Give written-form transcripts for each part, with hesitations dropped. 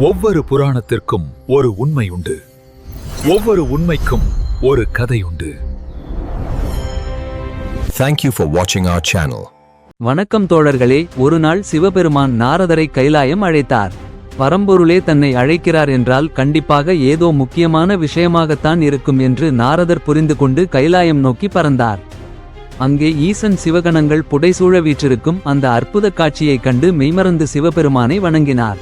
ஒவ்வொரு புராணத்திற்கும் ஒரு உண்மை உண்டு. ஒவ்வொரு உண்மைக்கும் ஒரு கதை உண்டு. Thank you for watching our channel. வணக்கம் தோழர்களே. ஒரு நாள் சிவபெருமான் நாரதரை கைலாயம் அழைத்தார். பரம்பொருளே தன்னை அழைக்கிறார் என்றால் கண்டிப்பாக ஏதோ முக்கியமான விஷயமாகத்தான் இருக்கும் என்று நாரதர் புரிந்து கொண்டு கைலாயம் நோக்கி பறந்தார். அங்கே ஈசன் சிவகணங்கள் புடைசூழ வீற்றிருக்கும் அந்த அற்புத காட்சியைக் கண்டு மெய்மறந்து சிவபெருமானை வணங்கினார்.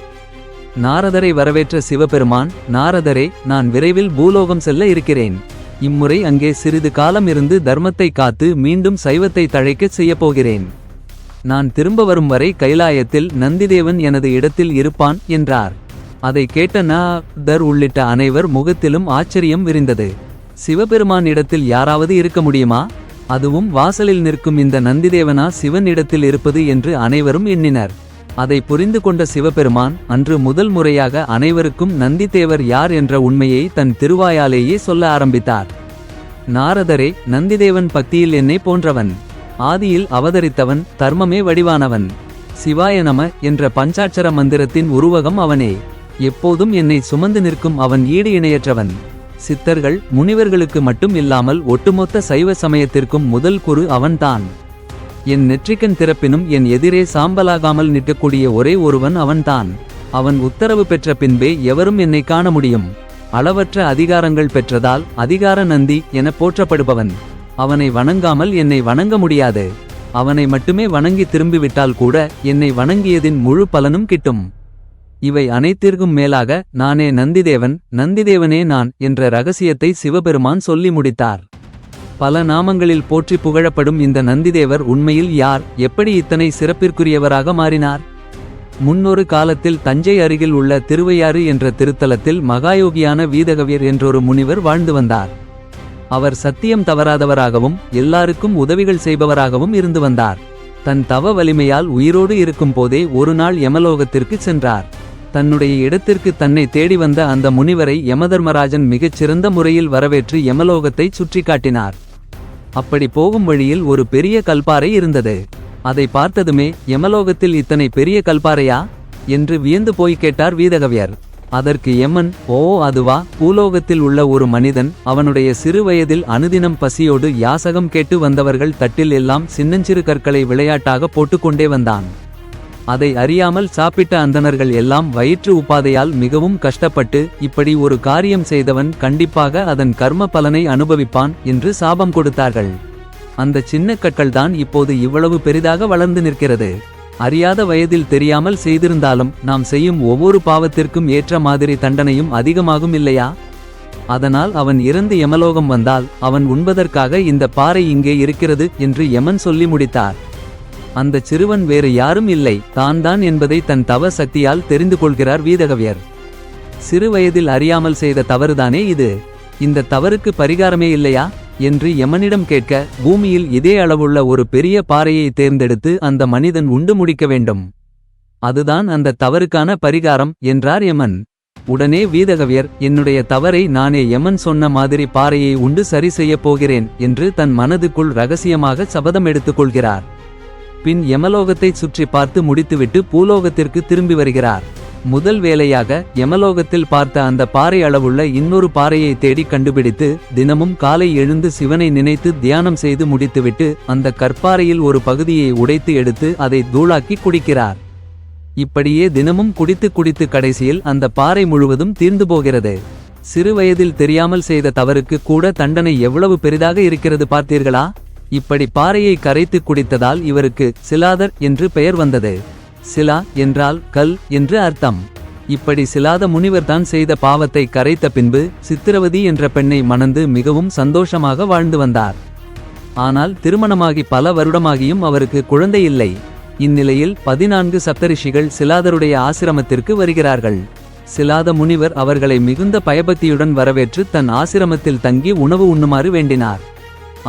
நாரதரை வரவேற்ற சிவபெருமான், நாரதரே, நான் விரைவில் பூலோகம் செல்ல இருக்கிறேன். இம்முறை அங்கே சிறிது காலம் இருந்து தர்மத்தை காத்து மீண்டும் சைவத்தை தழைக்கச் செய்யப்போகிறேன். நான் திரும்ப வரும் வரை கைலாயத்தில் நந்திதேவன் எனது இடத்தில் இருப்பான் என்றார். அதை கேட்ட நாரதர் உள்ளிட்ட அனைவர் முகத்திலும் ஆச்சரியம் விரிந்தது. சிவபெருமான் இடத்தில் யாராவது இருக்க முடியுமா? அதுவும் வாசலில் நிற்கும் இந்த நந்திதேவனா சிவன் இடத்தில் இருப்பது என்று அனைவரும் எண்ணினர். அதை புரிந்து கொண்ட சிவபெருமான் அன்று முதல் முறையாக அனைவருக்கும் நந்திதேவர் யார் என்ற உண்மையை தன் திருவாயாலேயே சொல்ல ஆரம்பித்தார். நாரதரே, நந்திதேவன் பக்தியில் என்னை போன்றவன். ஆதியில் அவதரித்தவன், தர்மமே வடிவானவன். சிவாய நம என்ற பஞ்சாட்சர மந்திரத்தின் உருவகம் அவனே. எப்போதும் என்னை சுமந்து நிற்கும் அவன் ஈடு இணையற்றவன். சித்தர்கள் முனிவர்களுக்கு மட்டும் இல்லாமல் ஒட்டுமொத்த சைவ சமயத்திற்கும் முதல் குரு அவன்தான். என் நெற்றிக்கண் திறப்பினும் என் எதிரே சாம்பலாகாமல் நிற்கக்கூடிய ஒரே ஒருவன் அவன்தான். அவன் உத்தரவு பெற்ற பின்பே எவரும் என்னை காண முடியும். அளவற்ற அதிகாரங்கள் பெற்றதால் அதிகார நந்தி என போற்றப்படுபவன். அவனை வணங்காமல் என்னை வணங்க முடியாது. அவனை மட்டுமே வணங்கி திரும்பிவிட்டால் கூட என்னை வணங்கியதின் முழு பலனும் கிட்டும். இவை அனைத்திற்கும் மேலாக நானே நந்திதேவன், நந்திதேவனே நான் என்ற ரகசியத்தை சிவபெருமான் சொல்லி முடித்தார். பல நாமங்களில் போற்றி புகழப்படும் இந்த நந்திதேவர் உண்மையில் யார்? எப்படி இத்தனை சிறப்பிற்குரியவராக மாறினார்? முன்னொரு காலத்தில் தஞ்சை அருகில் உள்ள திருவையாறு என்ற திருத்தலத்தில் மகாயோகியான வீதகவியர் என்றொரு முனிவர் வாழ்ந்து வந்தார். அவர் சத்தியம் தவறாதவராகவும் எல்லாருக்கும் உதவிகள் செய்பவராகவும் இருந்து வந்தார். தன் தவ வலிமையால் உயிரோடு இருக்கும் போதே ஒரு நாள் யமலோகத்திற்கு சென்றார். தன்னுடைய இடத்திற்கு தன்னை தேடி வந்த அந்த முனிவரை யமதர்மராஜன் மிகச் சிறந்த முறையில் வரவேற்று யமலோகத்தை சுற்றி காட்டினார். அப்படி போகும் வழியில் ஒரு பெரிய கல்பாறை இருந்தது. அதை பார்த்ததுமே, யமலோகத்தில் இத்தனை பெரிய கல்பாறையா என்று வியந்து போய் கேட்டார் வீதகவியர். அதற்கு யமன், ஓ அதுவா? பூலோகத்தில் உள்ள ஒரு மனிதன் அவனுடைய சிறு வயதில் அனுதினம் பசியோடு யாசகம் கேட்டு வந்தவர்கள் தட்டில் எல்லாம் சின்னஞ்சிறு கற்களை விளையாட்டாக போட்டுக்கொண்டே வந்தான். அதை அறியாமல் சாப்பிட்ட அந்தணர்கள் எல்லாம் வயிற்று உபாதையால் மிகவும் கஷ்டப்பட்டு, இப்படி ஒரு காரியம் செய்தவன் கண்டிப்பாக அதன் கர்ம பலனை அனுபவிப்பான் என்று சாபம் கொடுத்தார்கள். அந்த சின்ன கற்கள்தான் இப்போது இவ்வளவு பெரிதாக வளர்ந்து நிற்கிறது. அறியாத வயதில் தெரியாமல் செய்திருந்தாலும் நாம் செய்யும் ஒவ்வொரு பாவத்திற்கும் ஏற்ற மாதிரி தண்டனையும் அதிகமாகும் இல்லையா? அதனால் அவன் இறந்து யமலோகம் வந்தால் அவன் உண்பதற்காக இந்த பாறை இங்கே இருக்கிறது என்று யமன் சொல்லி முடித்தார். அந்த சிறுவன் வேறு யாரும் இல்லை, தான் என்பதை தன் தவ சக்தியால் தெரிந்து கொள்கிறார் வீதகவியர். சிறு வயதில் அறியாமல் செய்த தவறுதானே இது? இந்த தவறுக்கு பரிகாரமே இல்லையா என்று யமனிடம் கேட்க, பூமியில் இதே அளவுள்ள ஒரு பெரிய பாறையை தேர்ந்தெடுத்து அந்த மனிதன் உண்டு முடிக்க வேண்டும். அதுதான் அந்த தவறுக்கான பரிகாரம் என்றார் யமன். உடனே வீதகவியர், என்னுடைய தவறை நானே யமன் சொன்ன மாதிரி பாறையை உண்டு சரி செய்யப் போகிறேன் என்று தன் மனதுக்குள் ரகசியமாக சபதம் எடுத்துக்கொள்கிறார். பின் யமலோகத்தை சுற்றி பார்த்து முடித்துவிட்டு பூலோகத்திற்கு திரும்பி வருகிறார். முதல் வேலையாக யமலோகத்தில் பார்த்த அந்த பாறை அளவுள்ள இன்னொரு பாறையை தேடி கண்டுபிடித்து, தினமும் காலை எழுந்து சிவனை நினைத்து தியானம் செய்து முடித்துவிட்டு அந்த கற்பாறையில் ஒரு பகுதியை உடைத்து எடுத்து அதை தூளாக்கி குடிக்கிறார். இப்படியே தினமும் குடித்து கடைசியில் அந்த பாறை முழுவதும் தீர்ந்து போகிறது. சிறு வயதில் தெரியாமல் செய்த தவறுக்கு கூட தண்டனை எவ்வளவு பெரிதாக இருக்கிறது பார்த்தீர்களா? இப்படி பாறையை கரைத்து குடித்ததால் இவருக்கு சிலாதர் என்று பெயர் வந்தது. சிலா என்றால் கல் என்று அர்த்தம். இப்படி சிலாத முனிவர்தான் செய்த பாவத்தை கரைத்த பின்பு சித்திரவதி என்ற பெண்ணை மணந்து மிகவும் சந்தோஷமாக வாழ்ந்து வந்தார். ஆனால் திருமணமாகி பல வருடமாகியும் அவருக்கு குழந்தை இல்லை. இந்நிலையில் 14 சப்தரிஷிகள் சிலாதருடைய ஆசிரமத்திற்கு வருகிறார்கள். சிலாத முனிவர் அவர்களை மிகுந்த பயபக்தியுடன் வரவேற்று தன் ஆசிரமத்தில் தங்கி உணவு உண்ணுமாறு வேண்டினார்.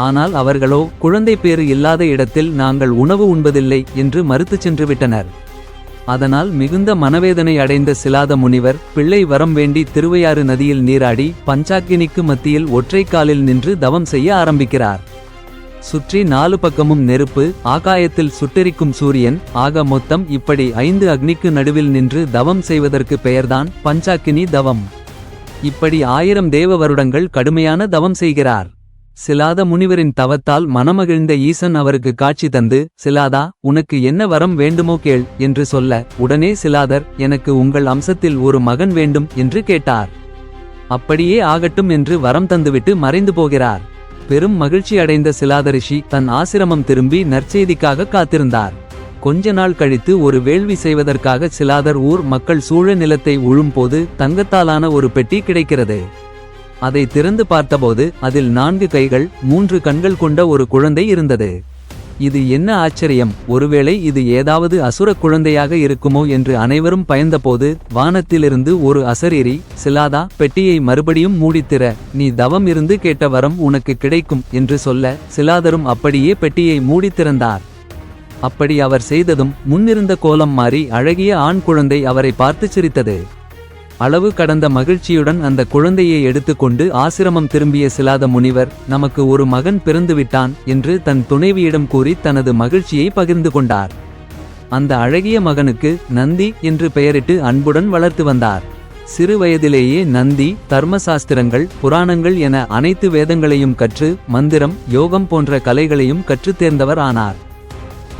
ஆனால் அவர்களோ, குழந்தை பேறு இல்லாத இடத்தில் நாங்கள் உணவு உண்பதில்லை என்று மறுத்துச் சென்று விட்டனர். அதனால் மிகுந்த மனவேதனை அடைந்த சிலாத முனிவர் பிள்ளை வரம் வேண்டி திருவையாறு நதியில் நீராடி பஞ்சாக்கினிக்கு மத்தியில் ஒற்றை காலில் நின்று தவம் செய்ய ஆரம்பிக்கிறார். சுற்றி 4 பக்கமும் நெருப்பு, ஆகாயத்தில் சுட்டெரிக்கும் சூரியன், ஆக மொத்தம் இப்படி 5 அக்னிக்கு நடுவில் நின்று தவம் செய்வதற்கு பெயர்தான் பஞ்சாக்கினி தவம். இப்படி 1000 தேவ வருடங்கள் கடுமையான தவம் செய்கிறார். சிலாத முனிவரின் தவத்தால் மனமகிழ்ந்த ஈசன் அவருக்கு காட்சி தந்து, சிலாதா, உனக்கு என்ன வரம் வேண்டுமோ கேள் என்று சொல்ல, உடனே சிலாதர், எனக்கு உங்கள் அம்சத்தில் ஒரு மகன் வேண்டும் என்று கேட்டார். அப்படியே ஆகட்டும் என்று வரம் தந்துவிட்டு மறைந்து போகிறார். பெரும் மகிழ்ச்சி அடைந்த சிலாதரிஷி தன் ஆசிரமம் திரும்பி நற்செய்திக்காக காத்திருந்தார். கொஞ்ச நாள் கழித்து ஒரு வேள்வி செய்வதற்காக சிலாதர் ஊர் மக்கள் சூழ நிலத்தை உழும்போது தங்கத்தாலான ஒரு பெட்டி கிடைக்கிறது. அதை திறந்து பார்த்தபோது அதில் 4 கைகள் 3 கண்கள் கொண்ட ஒரு குழந்தை இருந்தது. இது என்ன ஆச்சரியம், ஒருவேளை இது ஏதாவது அசுர குழந்தையாக இருக்குமோ என்று அனைவரும் பயந்தபோது வானத்திலிருந்து ஒரு அசரீரி, சிலாதா, பெட்டியை மறுபடியும் மூடித்திற, நீ தவம் இருந்து கேட்ட வரம் உனக்கு கிடைக்கும் என்று சொல்ல, சிலாதரும் அப்படியே பெட்டியை மூடித் திறந்தார். அப்படி அவர் செய்ததும் முன்னிருந்த கோலம் மாறி அழகிய ஆண் குழந்தை அவரை பார்த்து சிரித்தது. அளவு கடந்த மகிழ்ச்சியுடன் அந்த குழந்தையை எடுத்துக்கொண்டு ஆசிரமம் திரும்பிய சிலாத முனிவர், நமக்கு ஒரு மகன் பிறந்துவிட்டான் என்று தன் துணைவியிடம் கூறி தனது மகிழ்ச்சியை பகிர்ந்து கொண்டார். அந்த அழகிய மகனுக்கு நந்தி என்று பெயரிட்டு அன்புடன் வளர்த்து வந்தார். சிறு வயதிலேயே நந்தி தர்மசாஸ்திரங்கள், புராணங்கள் என அனைத்து வேதங்களையும் கற்று மந்திரம், யோகம் போன்ற கலைகளையும் கற்றுத் தேர்ந்தவர் ஆனார்.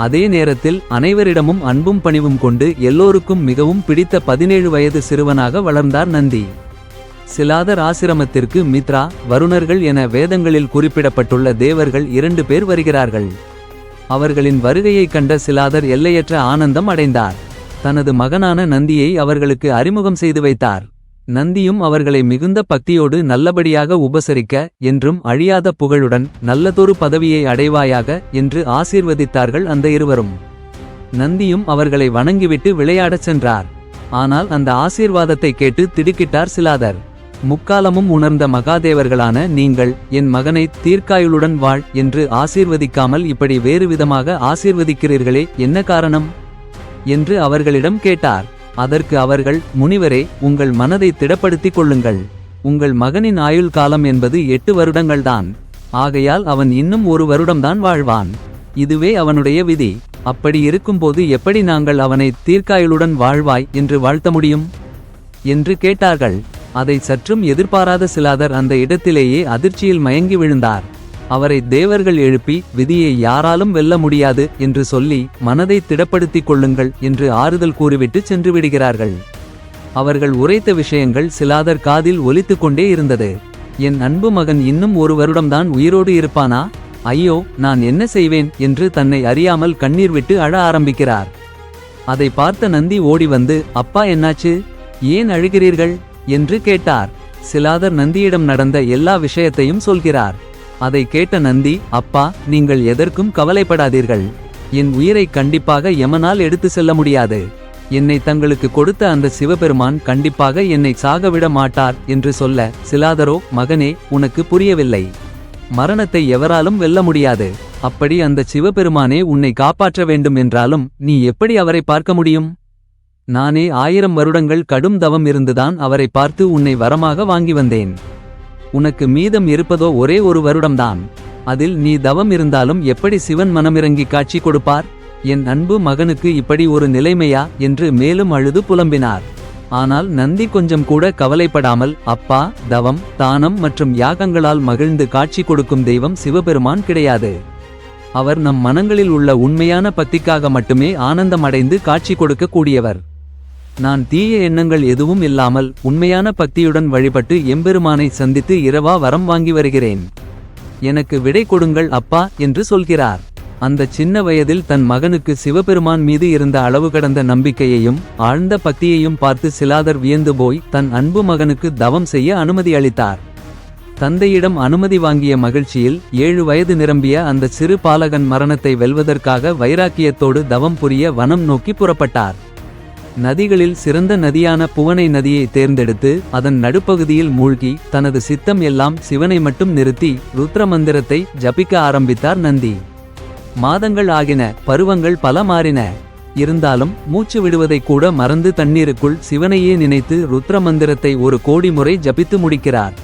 அதே நேரத்தில் அனைவரிடமும் அன்பும் பணிவும் கொண்டு எல்லோருக்கும் மிகவும் பிடித்த 17 வயது சிறுவனாக வளர்ந்தார் நந்தி. சிலாதர் ஆசிரமத்திற்கு மித்ரா, வருணர்கள் என வேதங்களில் குறிப்பிடப்பட்டுள்ள தேவர்கள் 2 பேர் வருகிறார்கள். அவர்களின் வருகையை கண்ட சிலாதர் எல்லையற்ற ஆனந்தம் அடைந்தார். தனது மகனான நந்தியை அவர்களுக்கு அறிமுகம் செய்து வைத்தார். நந்தியும் அவர்களை மிகுந்த பக்தியோடு நல்லபடியாக உபசரிக்க, என்றும் அழியாத புகழுடன் நல்லதொரு பதவியை அடைவாயாக என்று ஆசீர்வதித்தார்கள் அந்த இருவரும். நந்தியும் அவர்களை வணங்கிவிட்டு விளையாடச் சென்றார். ஆனால் அந்த ஆசீர்வாதத்தை கேட்டு திடுக்கிட்டார் சிலாதர். முக்காலமும் உணர்ந்த மகாதேவர்களான நீங்கள் என் மகனை தீர்க்காயுளுடன் வாழ் என்று ஆசீர்வதிக்காமல் இப்படி வேறு விதமாக ஆசீர்வதிக்கிறீர்களே, என்ன காரணம் என்று அவர்களிடம் கேட்டார். அதற்கு அவர்கள், முனிவரே, உங்கள் மனதை திடப்படுத்திக் கொள்ளுங்கள். உங்கள் மகனின் ஆயுள் காலம் என்பது 8 வருடங்கள்தான். ஆகையால் அவன் இன்னும் 1 வருடம்தான் வாழ்வான். இதுவே அவனுடைய விதி. அப்படி இருக்கும்போது எப்படி நாங்கள் அவனை தீர்க்காயுளுடன் வாழ்வாய் என்று வாழ்த்த முடியும் என்று கேட்டார்கள். அதை சற்றும் எதிர்பாராத சிலாதர் அந்த இடத்திலேயே அதிர்ச்சியில் மயங்கி விழுந்தார். அவரை தேவர்கள் எழுப்பி, விதியை யாராலும் வெல்ல முடியாது என்று சொல்லி, மனதை திடப்படுத்திக் கொள்ளுங்கள் என்று ஆறுதல் கூறிவிட்டு சென்று விடுகிறார்கள். அவர்கள் உரைத்த விஷயங்கள் சிலாதர் காதில் ஒலித்துக் கொண்டே இருந்தது. என் அன்பு மகன் இன்னும் 1 வருடம்தான் உயிரோடு இருப்பானா? ஐயோ, நான் என்ன செய்வேன் என்று தன்னை அறியாமல் கண்ணீர் விட்டு அழ ஆரம்பிக்கிறார். அதை பார்த்த நந்தி ஓடி வந்து, அப்பா, என்னாச்சு, ஏன் அழுகிறீர்கள் என்று கேட்டார். சிலாதர் நந்தியிடம் நடந்த எல்லா விஷயத்தையும் சொல்கிறார். அதை கேட்ட நந்தி, அப்பா, நீங்கள் எதற்கும் கவலைப்படாதீர்கள். என் உயிரை கண்டிப்பாக யமனால் எடுத்து செல்ல முடியாது. என்னை தங்களுக்கு கொடுத்த அந்த சிவபெருமான் கண்டிப்பாக என்னை சாகவிட மாட்டார் என்று சொல்ல, சிலாதரோ, மகனே, உனக்கு புரியவில்லை. மரணத்தை எவராலும் வெல்ல முடியாது. அப்படி அந்த சிவபெருமானே உன்னை காப்பாற்ற வேண்டும் என்றாலும் நீ எப்படி அவரை பார்க்க முடியும்? நானே 1000 வருடங்கள் கடும் தவம் இருந்துதான் அவரை பார்த்து உன்னை வரமாக வாங்கி வந்தேன். உனக்கு மீதம் இருப்பதோ ஒரே 1 வருடம்தான். அதில் நீ தவம் இருந்தாலும் எப்படி சிவன் மனமிறங்கி காட்சி கொடுப்பார்? என் அன்பு மகனுக்கு இப்படி ஒரு நிலைமையா என்று மேலும் அழுது புலம்பினார். ஆனால் நந்தி கொஞ்சம் கூட கவலைப்படாமல், அப்பா, தவம், தானம் மற்றும் யாகங்களால் மகிழ்ந்து காட்சி கொடுக்கும் தெய்வம் சிவபெருமான் கிடையாது. அவர் நம் மனங்களில் உள்ள உண்மையான பக்திக்காக மட்டுமே ஆனந்தம் அடைந்து காட்சி கொடுக்க கூடியவர். நான் தீய எண்ணங்கள் எதுவும் இல்லாமல் உண்மையான பக்தியுடன் வழிபட்டு எம்பெருமானை சந்தித்து இரவா வரம் வாங்கி வருகிறேன். எனக்கு விடை கொடுங்கள் அப்பா என்று சொல்கிறார். அந்த சின்ன வயதில் தன் மகனுக்கு சிவபெருமான் மீது இருந்த அளவு கடந்த நம்பிக்கையையும் ஆழ்ந்த பக்தியையும் பார்த்து சிலாதர் வியந்து போய் தன் அன்பு மகனுக்கு தவம் செய்ய அனுமதி அளித்தார். தந்தையிடம் அனுமதி வாங்கிய மகிழ்ச்சியில் 7 வயது நிரம்பிய அந்த சிறு பாலகன் மரணத்தை வெல்வதற்காக வைராக்கியத்தோடு தவம் புரிய வனம் நோக்கி புறப்பட்டார். நதிகளில் சிறந்த நதியான புவனை நதியை தேர்ந்தெடுத்து அதன் நடுப்பகுதியில் மூழ்கி தனது சித்தம் எல்லாம் சிவனை மட்டும் நிறுத்தி ருத்ர மந்திரத்தை ஜபிக்க ஆரம்பித்தார் நந்தி. மாதங்கள் ஆகின, பருவங்கள் பல மாறின. இருந்தாலும் மூச்சு விடுவதை கூட மறந்து தண்ணீருக்குள் சிவனையே நினைத்து ருத்ர மந்திரத்தை 1 கோடி முறை ஜபித்து முடிக்கிறார்.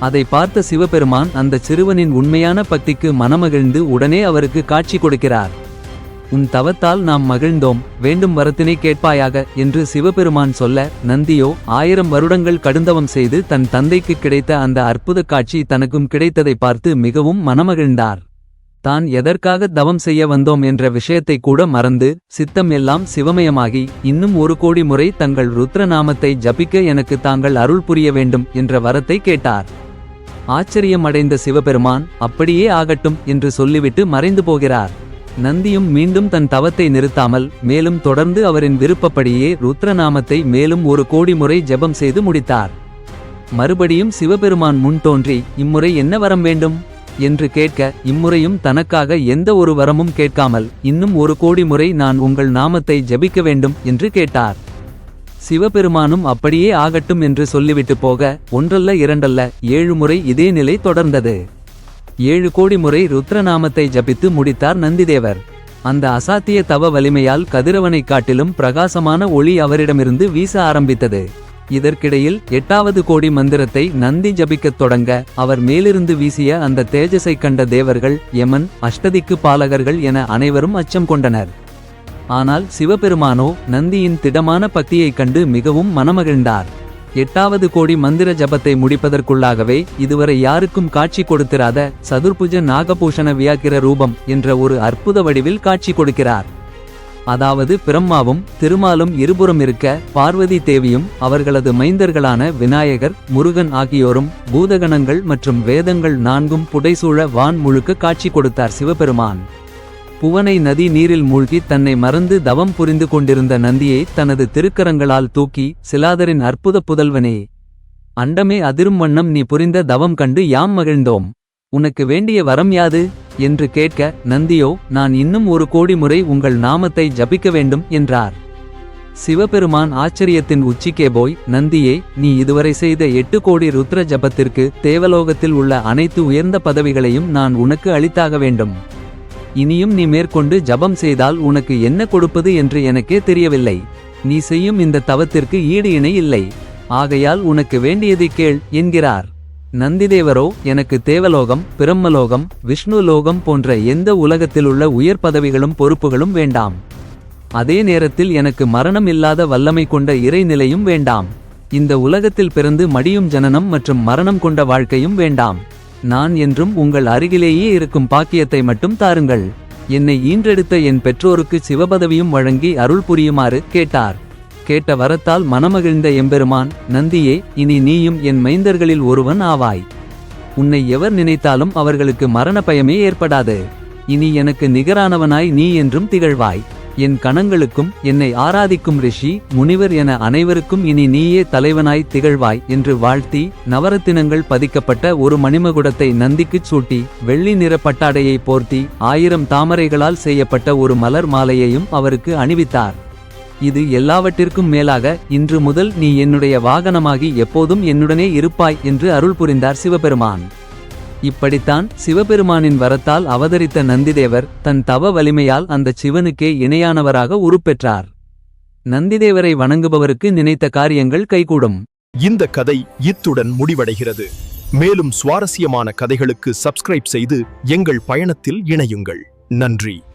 அதை பார்த்த சிவபெருமான் அந்த சிறுவனின் உண்மையான பக்திக்கு மனமகிழ்ந்து உடனே அவருக்கு காட்சி கொடுக்கிறார். உன் தவத்தால் நாம் மகிழ்ந்தோம், வேண்டும் வரத்தினை கேட்பாயாக என்று சிவபெருமான் சொல்ல, நந்தியோ 1000 வருடங்கள் கடுந்தவம் செய்து தன் தந்தைக்கு கிடைத்த அந்த அற்புத காட்சி தனக்கும் கிடைத்ததை பார்த்து மிகவும் மனமகிழ்ந்தார். தான் எதற்காக தவம் செய்ய வந்தோம் என்ற விஷயத்தை கூட மறந்து சித்தம் எல்லாம் சிவமயமாகி இன்னும் 1 கோடி முறை தங்கள் ருத்ரநாமத்தை ஜபிக்க எனக்கு தாங்கள் அருள் புரிய வேண்டும் என்ற வரத்தை கேட்டார். ஆச்சரியம் அடைந்த சிவபெருமான் அப்படியே ஆகட்டும் என்று சொல்லிவிட்டு மறைந்து போகிறார். நந்தியும் மீண்டும் தன் தவத்தை நிறுத்தாமல் மேலும் தொடர்ந்து அவரின் விருப்பப்படியே ருத்ரநாமத்தை மேலும் 1 கோடி முறை ஜெபம் செய்து முடித்தார். மறுபடியும் சிவபெருமான் முன் தோன்றி, இம்முறை என்ன வரம் வேண்டும் என்று கேட்க, இம்முறையும் தனக்காக எந்த ஒரு வரமும் கேட்காமல் இன்னும் 1 கோடி முறை நான் உங்கள் நாமத்தை ஜபிக்க வேண்டும் என்று கேட்டார். சிவபெருமானும் அப்படியே ஆகட்டும் என்று சொல்லிவிட்டு போக, ஒன்றல்ல இரண்டல்ல 7 முறை இதே நிலை தொடர்ந்தது. 7 கோடி முறை ருத்ரநாமத்தை ஜபித்து முடித்தார் நந்திதேவர். அந்த அசாத்திய தவ வலிமையால் கதிரவனைக் காட்டிலும் பிரகாசமான ஒளி அவரிடமிருந்து வீச ஆரம்பித்தது. இதற்கிடையில் 8வது கோடி மந்திரத்தை நந்தி ஜபிக்கத் தொடங்க, அவர் மேலிருந்து வீசிய அந்த தேஜஸைக் கண்ட தேவர்கள், யமன், அஷ்டதிக்கு பாலகர்கள் என அனைவரும் அச்சம் கொண்டனர். ஆனால் சிவபெருமானோ நந்தியின் திடமான பக்தியைக் கண்டு மிகவும் மனமகிழ்ந்தார். 8வது கோடி மந்திர ஜபத்தை முடிப்பதற்குள்ளாகவே இதுவரை யாருக்கும் காட்சி கொடுத்திராத சதுர்புஜ நாகபூஷண வியாக்கிர ரூபம் என்ற ஒரு அற்புத வடிவில் காட்சி கொடுக்கிறார். அதாவது பிரம்மாவும் திருமாலும் இருபுறம் இருக்க, பார்வதி தேவியும் அவர்களது மைந்தர்களான விநாயகர், முருகன் ஆகியோரும் பூதகணங்கள் மற்றும் வேதங்கள் 4ம் புடைசூழ வான் முழுக்க காட்சி கொடுத்தார் சிவபெருமான். புவனை நதி நீரில் மூழ்கி தன்னை மறந்து தவம் புரிந்து கொண்டிருந்த நந்தியை தனது திருக்கரங்களால் தூக்கி, சிலாதரின் அற்புத புதல்வனே, அண்டமே அதிரும் வண்ணம் நீ புரிந்த தவம் கண்டு யாம் மகிழ்ந்தோம். உனக்கு வேண்டிய வரம் யாது என்று கேட்க, நந்தியோ, நான் இன்னும் 1 கோடி முறை உங்கள் நாமத்தை ஜபிக்க வேண்டும் என்றார். சிவபெருமான் ஆச்சரியத்தின் உச்சிக்கே போய், நந்தியே, நீ இதுவரை செய்த 8 கோடி ருத்ர ஜபத்திற்கு தேவலோகத்தில் உள்ள அனைத்து உயர்ந்த பதவிகளையும் நான் உனக்கு அளித்தாக வேண்டும். இனியும் நீ மேற்கொண்டு ஜபம் செய்தால் உனக்கு என்ன கொடுப்பது என்று எனக்கே தெரியவில்லை. நீ செய்யும் இந்த தவத்திற்கு ஈடு இணை இல்லை. ஆகையால் உனக்கு வேண்டியதை கேள் என்கிறார். நந்திதேவரோ, எனக்கு தேவலோகம், பிரம்மலோகம், விஷ்ணு லோகம் போன்ற எந்த உலகத்திலுள்ள உயர் பதவிகளும் பொறுப்புகளும் வேண்டாம். அதே நேரத்தில் எனக்கு மரணம் இல்லாத வல்லமை கொண்ட இறைநிலையும் வேண்டாம். இந்த உலகத்தில் பிறந்து மடியும் ஜனனம் மற்றும் மரணம் கொண்ட வாழ்க்கையும் வேண்டாம். நான் என்றும் உங்கள் அருகிலேயே இருக்கும் பாக்கியத்தை மட்டும் தாருங்கள். என்னை ஈன்றெடுத்த என் பெற்றோருக்கு சிவபதவியும் வழங்கி அருள் புரியுமாறு கேட்டார். கேட்ட வரத்தால் மனமகிழ்ந்த எம்பெருமான், நந்தியே, இனி நீயும் என் மைந்தர்களில் ஒருவன் ஆவாய். உன்னை எவர் நினைத்தாலும் அவர்களுக்கு மரண பயமே ஏற்படாது. இனி எனக்கு நிகரானவனாய் நீ என்றும் திகழ்வாய். என் கணங்களுக்கும் என்னை ஆராதிக்கும் ரிஷி, முனிவர் என அனைவருக்கும் இனி நீயே தலைவனாய் திகழ்வாய் என்று வாழ்த்தி, நவரத்தினங்கள் பதிக்கப்பட்ட ஒரு மணிமகுடத்தை நந்திக்குச் சூட்டி, வெள்ளி நிற பட்டாடையை போர்த்தி 1000 தாமரைகளால் செய்யப்பட்ட ஒரு மலர் மாலையையும் அவருக்கு அணிவித்தார். இது எல்லாவற்றிற்கும் மேலாக, இன்று முதல் நீ என்னுடைய வாகனமாகி எப்போதும் என்னுடனே இருப்பாய் என்று அருள் புரிந்தார் சிவபெருமான். இப்படித்தான் சிவபெருமானின் வரத்தால் அவதரித்த நந்திதேவர் தன் தவ வலிமையால் அந்த சிவனுக்கே இணையானவராக உருப்பெற்றார். நந்திதேவரை வணங்குபவருக்கு நினைத்த காரியங்கள் கைகூடும். இந்த கதை இத்துடன் முடிவடைகிறது. மேலும் சுவாரஸ்யமான கதைகளுக்கு சப்ஸ்கிரைப் செய்து எங்கள் பயணத்தில் இணையுங்கள். நன்றி.